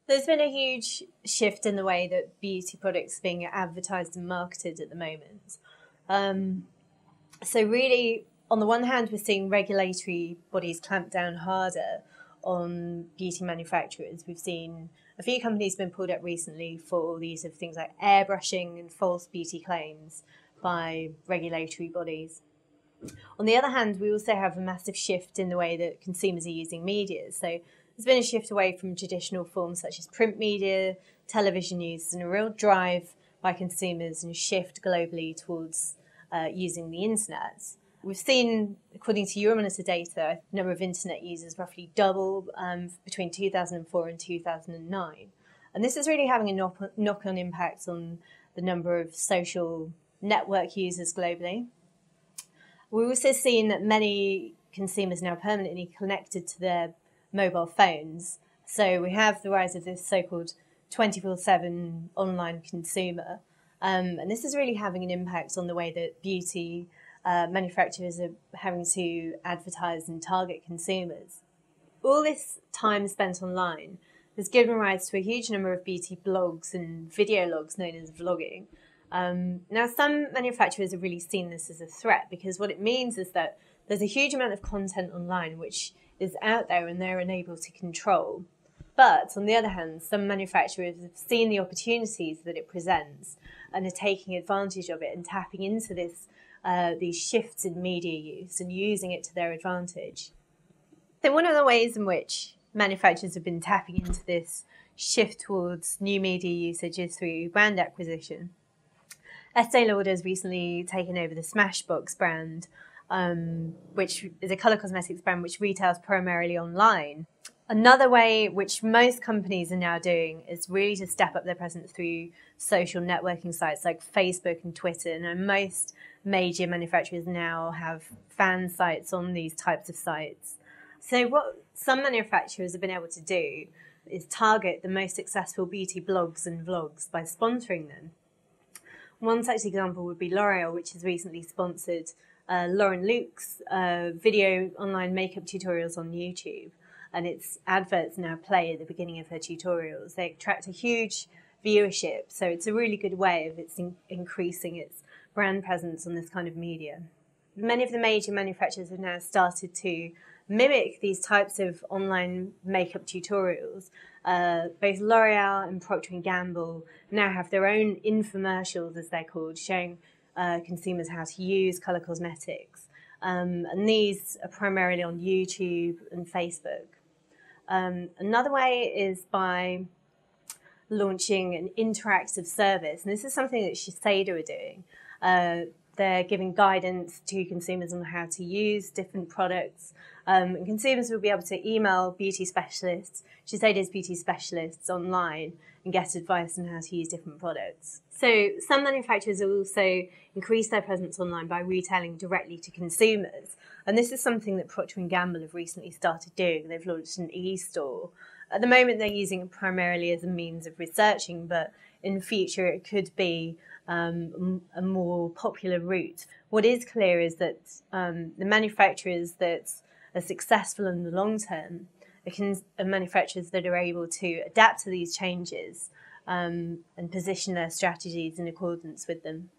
There's been a huge shift in the way that beauty products are being advertised and marketed at the moment. So really, on the one hand, we're seeing regulatory bodies clamp down harder on beauty manufacturers. We've seen a few companies been pulled up recently for the use of things like airbrushing and false beauty claims by regulatory bodies. On the other hand, we also have a massive shift in the way that consumers are using media. So there's been a shift away from traditional forms such as print media, television news, and a real drive by consumers and a shift globally towards using the internet. We've seen, according to Euromonitor data, the number of internet users roughly double between 2004 and 2009. And this is really having a knock-on impact on the number of social network users globally. We've also seen that many consumers now permanently connected to their mobile phones. So we have the rise of this so-called 24/7 online consumer. And this is really having an impact on the way that beauty manufacturers are having to advertise and target consumers. All this time spent online has given rise to a huge number of beauty blogs and video logs known as vlogging. Now, some manufacturers have really seen this as a threat because what it means is that there's a huge amount of content online which is out there and they're unable to control. But on the other hand, some manufacturers have seen the opportunities that it presents and are taking advantage of it and tapping into these shifts in media use and using it to their advantage. So one of the ways in which manufacturers have been tapping into this shift towards new media usage is through brand acquisition. Estee Lauder has recently taken over the Smashbox brand, which is a colour cosmetics brand which retails primarily online. Another way which most companies are now doing is really to step up their presence through social networking sites like Facebook and Twitter. And most major manufacturers now have fan sites on these types of sites. So what some manufacturers have been able to do is target the most successful beauty blogs and vlogs by sponsoring them. One such example would be L'Oreal, which has recently sponsored Lauren Luke's video online makeup tutorials on YouTube. And its adverts now play at the beginning of her tutorials. They attract a huge viewership, so it's a really good way of increasing its brand presence on this kind of media. Many of the major manufacturers have now started to mimic these types of online makeup tutorials. Both L'Oreal and Procter & Gamble now have their own infomercials, as they're called, showing consumers how to use colour cosmetics. And these are primarily on YouTube and Facebook. Another way is by launching an interactive service, and this is something that Shiseido are doing. They're giving guidance to consumers on how to use different products, and consumers will be able to email beauty specialists, Shiseido's beauty specialists online, and get advice on how to use different products. So some manufacturers will also increase their presence online by retailing directly to consumers. And this is something that Procter & Gamble have recently started doing. They've launched an e-store. At the moment, they're using it primarily as a means of researching, but in the future, it could be a more popular route. What is clear is that the manufacturers that are successful in the long term are manufacturers that are able to adapt to these changes and position their strategies in accordance with them.